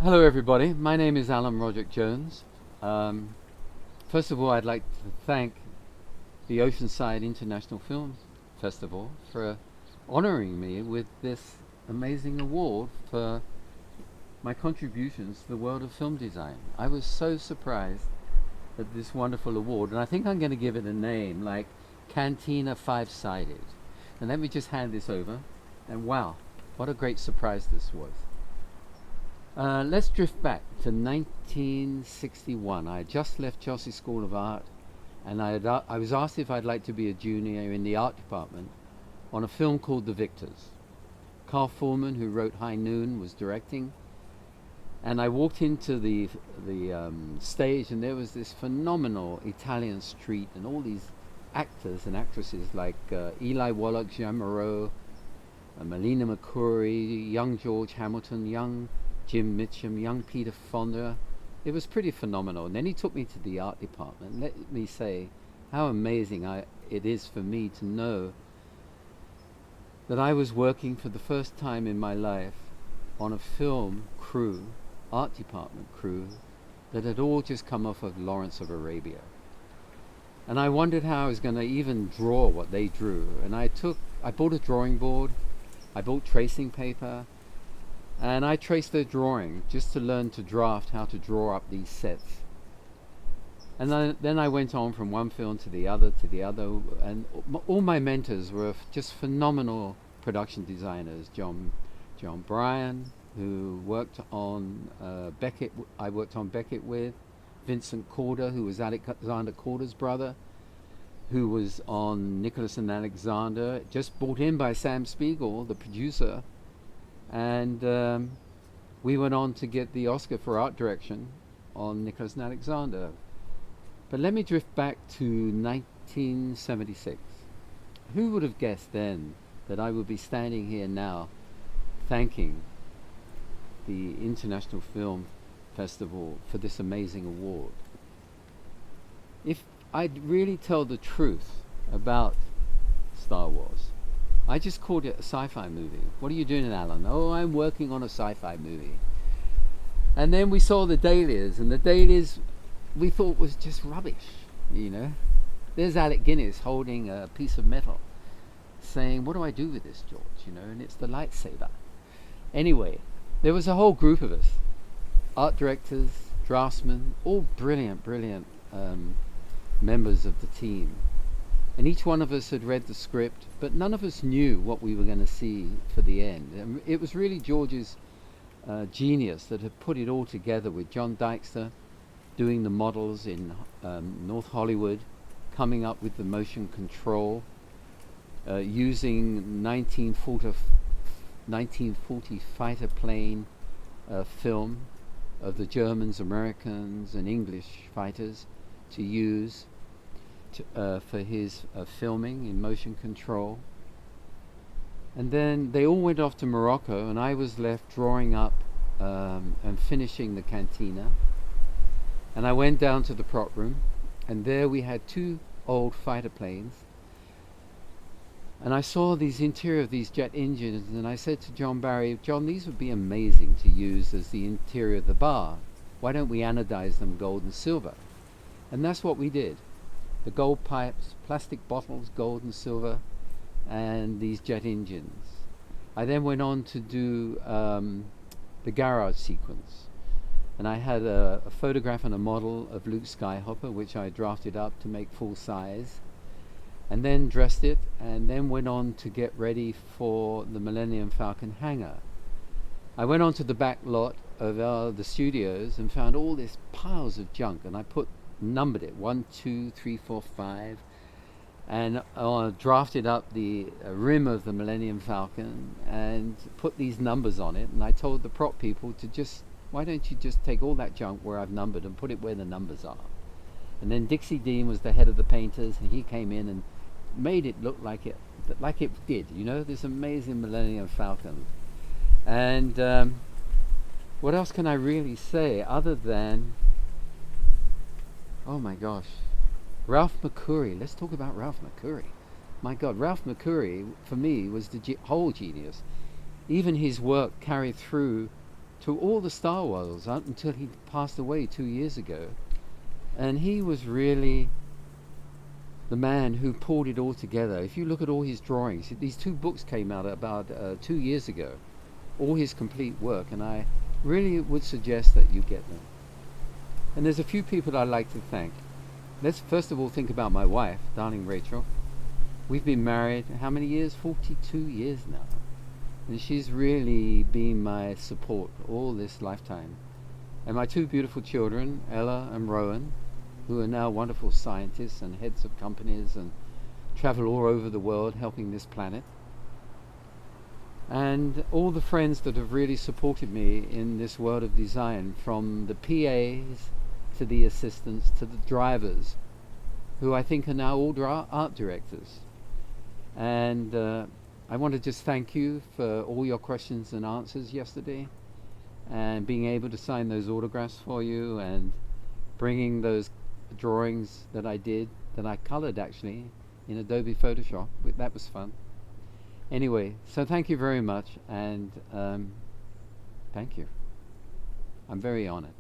Hello everybody, my name is Alan Roderick-Jones. First of all, I'd like to thank the Oceanside International Film Festival for honoring me with this amazing award for my contributions to the world of film design. I was so surprised at this wonderful award, and I think I'm going to give it a name like Cantina Five-Sided. And let me just hand this over, and wow, what a great surprise this was. Let's drift back to 1961. I had just left Chelsea School of Art, and I was asked if I'd like to be a junior in the art department on a film called The Victors. Carl Foreman, who wrote High Noon, was directing, and I walked into the stage, and there was this phenomenal Italian street, and all these actors and actresses like Eli Wallach, Jean Moreau, Melina McCurry, young George Hamilton, young Jim Mitchum, young Peter Fonda. It was pretty phenomenal. And then he took me to the art department. Let me say how amazing it is for me to know that I was working for the first time in my life on a film crew, art department crew, that had all just come off of Lawrence of Arabia. And I wondered how I was going to even draw what they drew. And I bought a drawing board, I bought tracing paper, and I traced their drawing just to learn to draft how to draw up these sets. And then I went on from one film to the other, and all my mentors were just phenomenal production designers. John Bryan, who worked on Beckett, I worked on Beckett with, Vincent Corder, who was Alexander Corder's brother, who was on Nicholas and Alexander, just brought in by Sam Spiegel, the producer. And we went on to get the Oscar for art direction on Nicholas and Alexander. But let me drift back to 1976. Who would have guessed then that I would be standing here now thanking the International Film Festival for this amazing award? If I'd really tell the truth about Star Wars, I just called it a sci-fi movie. What are you doing, Alan? Oh, I'm working on a sci-fi movie. And then we saw the dailies, and the dailies we thought was just rubbish, you know. There's Alec Guinness holding a piece of metal, saying, what do I do with this, George? You know, and it's the lightsaber. Anyway, there was a whole group of us, art directors, draftsmen, all brilliant members of the team. And each one of us had read the script, but none of us knew what we were going to see for the end. And it was really George's genius that had put it all together, with John Dykstra doing the models in North Hollywood, coming up with the motion control, using 1940 fighter plane film of the Germans, Americans, and English fighters to use for his filming in motion control. And then they all went off to Morocco, and I was left drawing up and finishing the cantina. And I went down to the prop room, and there we had two old fighter planes, and I saw these interior of these jet engines, and I said to John Barry, John, these would be amazing to use as the interior of the bar. Why don't we anodize them gold and silver? And that's what we did. The gold pipes, plastic bottles, gold and silver, and these jet engines. I then went on to do the garage sequence. And I had a photograph and a model of Luke Skywalker, which I drafted up to make full size, and then dressed it, and then went on to get ready for the Millennium Falcon hangar. I went on to the back lot of the studios and found all these piles of junk, and I numbered it 1, 2, 3, 4, 5, and drafted up the rim of the Millennium Falcon and put these numbers on it. And I told the prop people to why don't you just take all that junk where I've numbered and put it where the numbers are? And then Dixie Dean was the head of the painters, and he came in and made it look like it did, you know, this amazing Millennium Falcon. And what else can I really say other than, oh my gosh, Ralph McCurry. Let's talk about Ralph McCurry. My God, Ralph McCurry, for me, was the whole genius. Even his work carried through to all the Star Wars until he passed away 2 years ago. And he was really the man who pulled it all together. If you look at all his drawings, these 2 books came out about 2 years ago, all his complete work, and I really would suggest that you get them. And there's a few people I'd like to thank. Let's first of all think about my wife, darling Rachel. We've been married, how many years? 42 years now. And she's really been my support all this lifetime. And my 2 beautiful children, Ella and Rowan, who are now wonderful scientists and heads of companies and travel all over the world helping this planet. And all the friends that have really supported me in this world of design, from the PAs to the assistants to the drivers, who I think are now all art directors. And I want to just thank you for all your questions and answers yesterday, and being able to sign those autographs for you, and bringing those drawings that I did, that I colored actually in Adobe Photoshop. That was fun. Anyway, so thank you very much, and thank you. I'm very honored.